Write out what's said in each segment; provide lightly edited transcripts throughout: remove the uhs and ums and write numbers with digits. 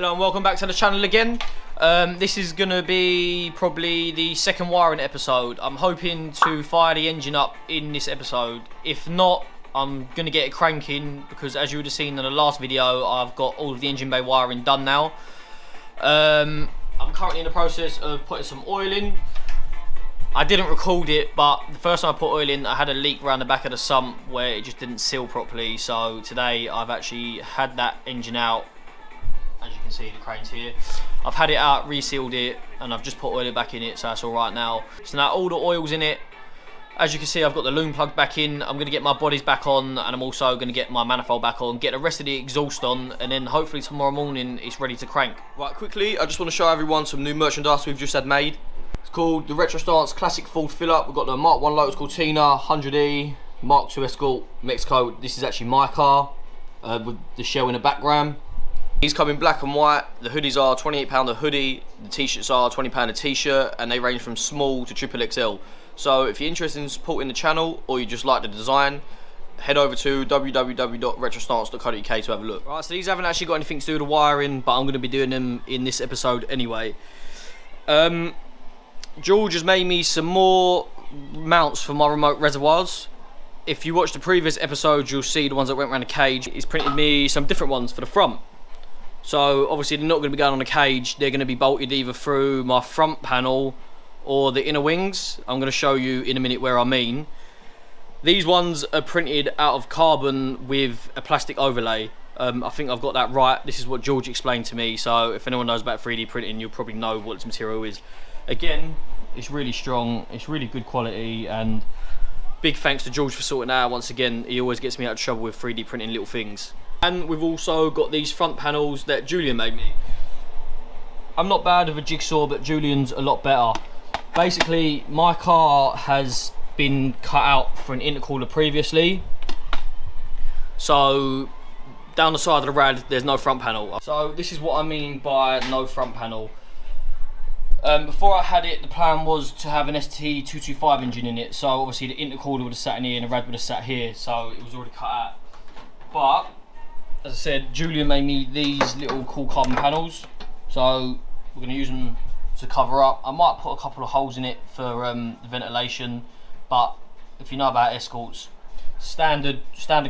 Hello and welcome back to the channel again. This is going to be probably the second wiring episode. I'm hoping to fire the engine up in this episode. If not, I'm going to get it cranking because as you would have seen in the last video, I've got all of the engine bay wiring done now. I'm currently in the process of putting some oil in. I didn't record it, but the first time I put oil in, I had a leak around the back of the sump where it just didn't seal properly. So today I've actually had that engine out. As you can see, the crane's here. I've had it out, resealed it, and I've just put oil back in it, so that's all right now. So now all the oil's in it. As you can see, I've got the loom plug back in. I'm going to get my bodies back on, and I'm also going to get my manifold back on, get the rest of the exhaust on, and then hopefully tomorrow morning it's ready to crank. Right, quickly, I just want to show everyone some new merchandise we've just had made. It's called the Retro Stance Classic Ford Fill-Up. We've got the Mark 1 Lotus Cortina, 100E, Mark 2 Escort, Mk2. This is actually my car, with the shell in the background. These come in black and white. The hoodies are £28 a hoodie, the t-shirts are £20 a t-shirt, and they range from small to XXL. So if you're interested in supporting the channel, or you just like the design, head over to www.retrostance.co.uk to have a look. Right, so these haven't actually got anything to do with the wiring, but I'm going to be doing them in this episode anyway. George has made me some more mounts for my remote reservoirs. If you watch the previous episodes, you'll see the ones that went around the cage. He's printed me some different ones for the front. So obviously they're not going to be going on the cage, they're going to be bolted either through my front panel or the inner wings. I'm going to show you in a minute where I mean. These ones are printed out of carbon with a plastic overlay. I think I've got that right. This is what George explained to me, so if anyone knows about 3D printing, you'll probably know what its material is. Again, it's really strong, it's really good quality, and big thanks to George for sorting that out once again. He always gets me out of trouble with 3D printing little things. And we've also got these front panels that Julian made me. I'm not bad with a jigsaw, but Julian's a lot better. Basically, my car has been cut out for an intercooler previously. So, down the side of the rad, there's no front panel. So, this is what I mean by no front panel. Before I had it, the plan was to have an ST225 engine in it. So, obviously, the intercooler would have sat in here and the rad would have sat here. So, it was already cut out. But as I said, Julian made me these little cool carbon panels, so we're going to use them to cover up. I might put a couple of holes in it for the ventilation, but if you know about Escorts, standard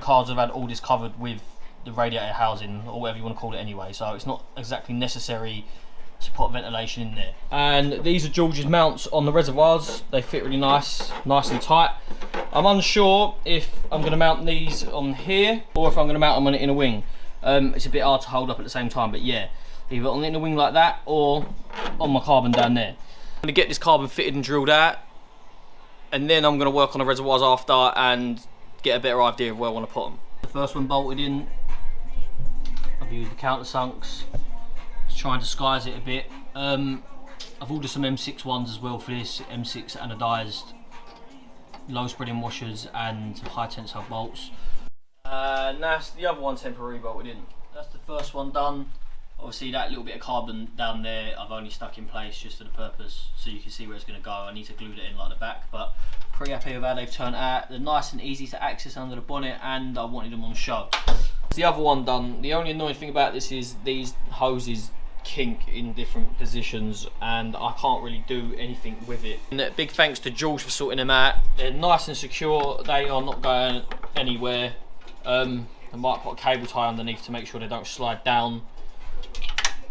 cars have had all this covered with the radiator housing, or whatever you want to call it anyway, so it's not exactly necessary to put ventilation in there. And these are George's mounts on the reservoirs. They fit really nice and tight. I'm unsure if I'm going to mount these on here or if I'm going to mount them on the inner wing. It's a bit hard to hold up at the same time, but yeah, either on the inner wing like that or on my carbon down there. I'm going to get this carbon fitted and drilled out, and then I'm going to work on the reservoirs after and get a better idea of where I want to put them. The first one bolted in, I've used the countersunks to try and disguise it a bit. I've ordered some M6 ones as well for this, M6 anodized low spreading washers and high tensile bolts. And that's the other one temporarily bolted in. That's the first one done. Obviously that little bit of carbon down there I've only stuck in place just for the purpose so you can see where it's going to go. I need to glue it in like the back, but pretty happy with how they've turned out. They're nice and easy to access under the bonnet, and I wanted them on show. The other one done. The only annoying thing about this is these hoses kink in different positions and I can't really do anything with it. And big thanks to George for sorting them out. They're nice and secure, they are not going anywhere. I might put a cable tie underneath to make sure they don't slide down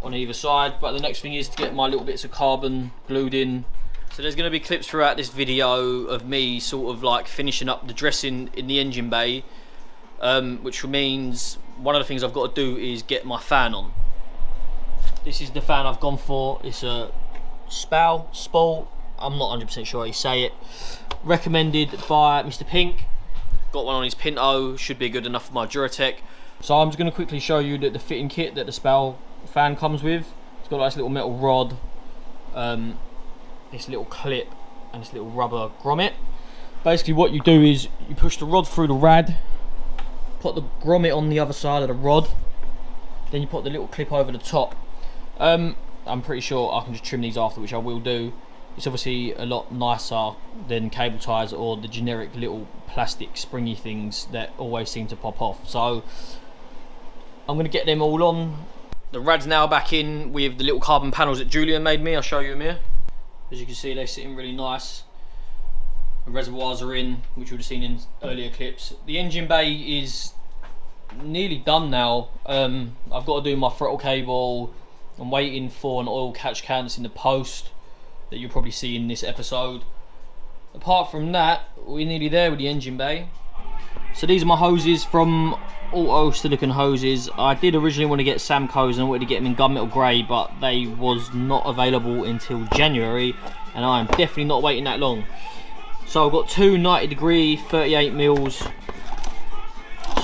on either side, but the next thing is to get my little bits of carbon glued in. So there's going to be clips throughout this video of me sort of like finishing up the dressing in the engine bay, which means one of the things I've got to do is get my fan on. This is the fan I've gone for. It's a Spal, I'm not 100% sure how you say it. Recommended by Mr. Pink. Got one on his Pinto, should be good enough for my Duratec. So I'm just going to quickly show you the fitting kit that the Spal fan comes with. It's got like this little metal rod, this little clip and this little rubber grommet. Basically what you do is you push the rod through the rad, put the grommet on the other side of the rod, then you put the little clip over the top. I'm pretty sure I can just trim these after, which I will do. It's obviously a lot nicer than cable ties or the generic little plastic springy things that always seem to pop off. So I'm going to get them all on. The rad's now back in with the little carbon panels that Julian made me. I'll show you them here. As you can see, they're sitting really nice. The reservoirs are in, which you would have seen in earlier clips. The engine bay is nearly done now. I've got to do my throttle cable. I'm waiting for an oil catch can that's in the post that you'll probably see in this episode. Apart from that, we're nearly there with the engine bay. So these are my hoses from Auto Silicon Hoses. I did originally want to get Samco's and I wanted to get them in gunmetal grey, but they was not available until January, and I am definitely not waiting that long. So I've got two 90-degree 38 mils.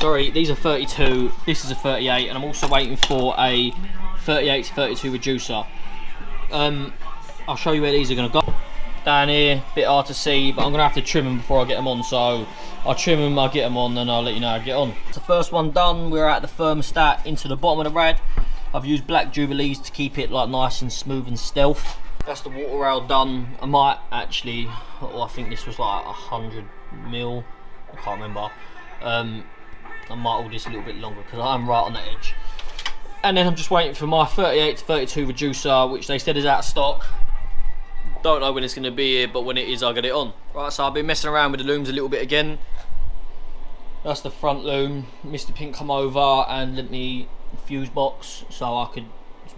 Sorry, these are 32. This is a 38, and I'm also waiting for a 38 to 32 reducer. I'll show you where these are going to go. Down here, a bit hard to see, but I'm going to have to trim them before I get them on. So I'll trim them, I'll get them on, and I'll let you know how to get on. The first one done, we're at the thermostat into the bottom of the rad. I've used black Jubilees to keep it like nice and smooth and stealth. That's the water rail done. I might actually, I think this was like 100 mil, I can't remember. I might hold this a little bit longer because I'm right on the edge. And then I'm just waiting for my 38 to 32 reducer, which they said is out of stock. Don't know when it's going to be here, but when it is, I'll get it on. Right, so I've been messing around with the looms a little bit again. That's the front loom. Mr. Pink come over and lent me a fuse box so I could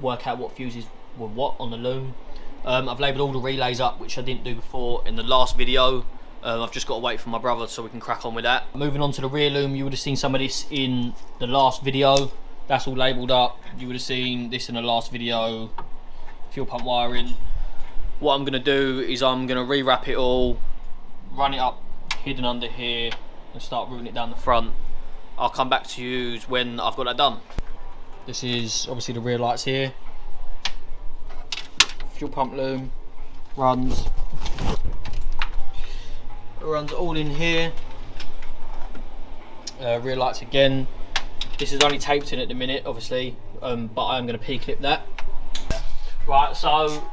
work out what fuses were what on the loom. I've labelled all the relays up, which I didn't do before in the last video. I've just got to wait for my brother so we can crack on with that. Moving on to the rear loom, you would have seen some of this in the last video. That's all labelled up. You would have seen this in the last video. Fuel pump wiring. What I'm going to do is I'm going to rewrap it all, run it up hidden under here, and start routing it down the front. I'll come back to you when I've got that done. This is obviously the rear lights here. Fuel pump loom runs all in here. Rear lights again. This is only taped in at the minute, obviously, but I am going to P-clip that. Right, so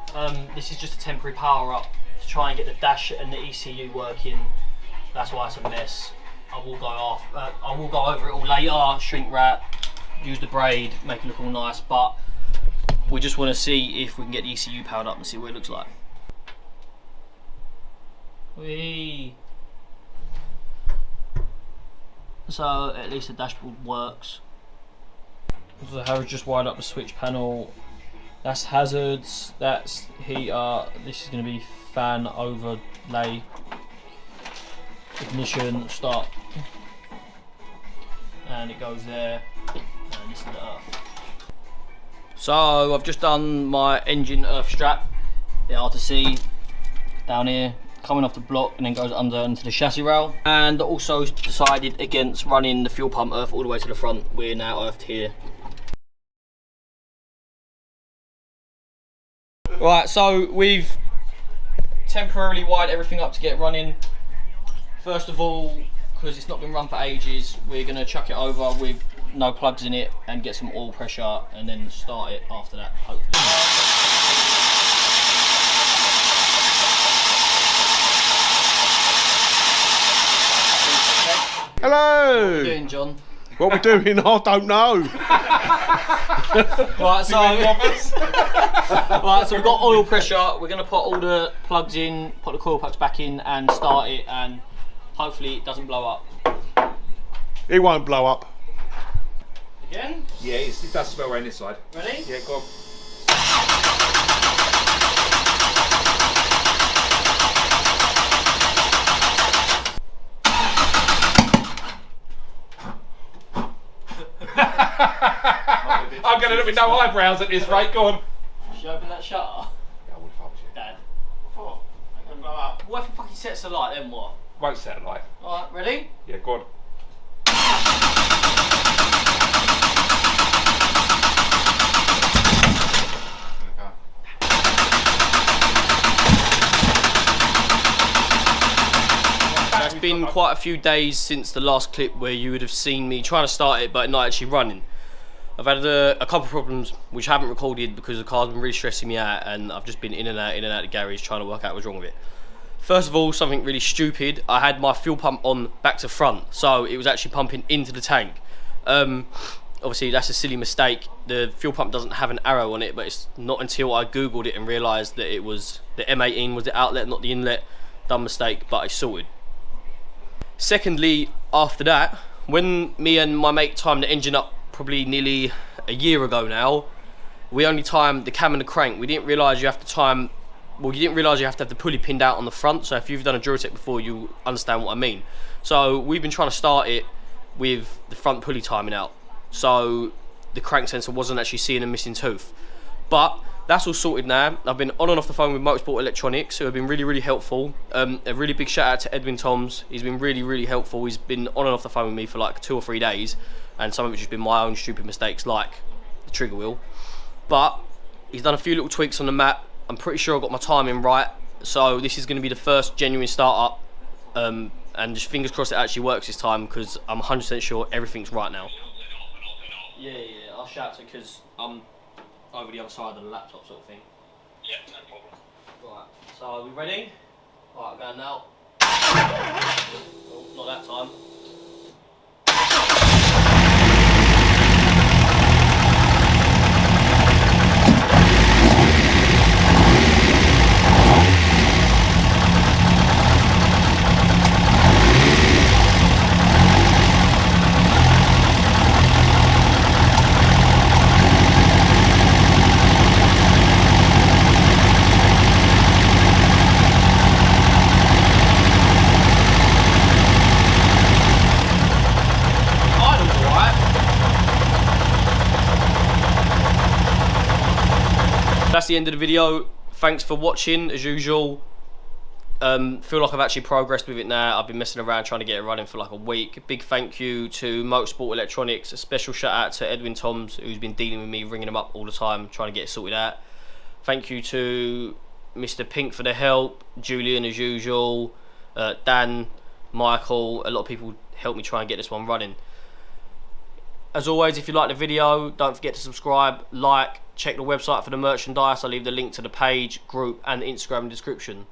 this is just a temporary power up to try and get the dash and the ECU working. That's why it's a mess. I will go over it all later, shrink wrap, use the braid, make it look all nice, but we just want to see if we can get the ECU powered up and see what it looks like. Whee. So at least the dashboard works. So Harry's just wired up the switch panel. That's hazards, that's heater, this is going to be fan overlay, ignition, start, and it goes there, and this is the earth. So I've just done my engine earth strap, bit hard to see, down here, coming off the block and then goes under into the chassis rail. And also decided against running the fuel pump earth all the way to the front. We're now earthed here. Right, so we've temporarily wired everything up to get running. First of all, because it's not been run for ages, we're going to chuck it over with no plugs in it and get some oil pressure and then start it after that, hopefully. Hello! What are you doing, John? What we're doing, I don't know. Right, so we've got oil pressure. We're going to put all the plugs in, put the coil plugs back in and start it, and hopefully it doesn't blow up. It won't blow up. Again? Yeah, it does smell around this side. Ready? Yeah, go on. I'm going to look with no eyebrows at this rate, go on. Should I open that shutter? Yeah, I would fuck you. Dad. What? I'm going to blow up. What if it fucking sets the light, then what? Won't set a light. Alright, ready? Yeah, go on. It's been quite a few days since the last clip where you would have seen me trying to start it but not actually running. I've had a couple of problems which I haven't recorded because the car's been really stressing me out, and I've just been in and out the garage trying to work out what's wrong with it. First of all, something really stupid, I had my fuel pump on back to front, so it was actually pumping into the tank. obviously that's a silly mistake. The fuel pump doesn't have an arrow on it, but it's not until I googled it and realised that it was the M18 was the outlet, not the inlet. Dumb mistake, but it's sorted. Secondly, after that, when me and my mate timed the engine up probably nearly a year ago now, we only timed the cam and the crank. We didn't realise you have to time, well, you didn't realise you have to have the pulley pinned out on the front. So if you've done a Duratec before, you understand what I mean. So we've been trying to start it with the front pulley timing out, so the crank sensor wasn't actually seeing a missing tooth. But that's all sorted now. I've been on and off the phone with Motorsport Electronics, who have been really, really helpful. A really big shout out to Edwin Toms. He's been really, really helpful. He's been on and off the phone with me for like 2 or 3 days, and some of it's just been my own stupid mistakes, like the trigger wheel. But he's done a few little tweaks on the map. I'm pretty sure I got my timing right, so this is going to be the first genuine start up. And just fingers crossed it actually works this time, because I'm 100% sure everything's right now. Yeah, I'll shout to it because I'm over the other side of the laptop sort of thing. Yeah, no problem. Right, so are we ready? Right, I'm going now. Oh, not that time. That's the end of the video. Thanks for watching as usual. Feel like I've actually progressed with it now. I've been messing around trying to get it running for like a week. Big thank you to Motorsport Electronics. A special shout out to Edwin Toms, who's been dealing with me, ringing him up all the time, trying to get it sorted out. Thank you to Mr. Pink for the help, Julian as usual, Dan, Michael. A lot of people helped me try and get this one running. As always, if you like the video, don't forget to subscribe, like, check the website for the merchandise. I'll leave the link to the page, group and Instagram in the description.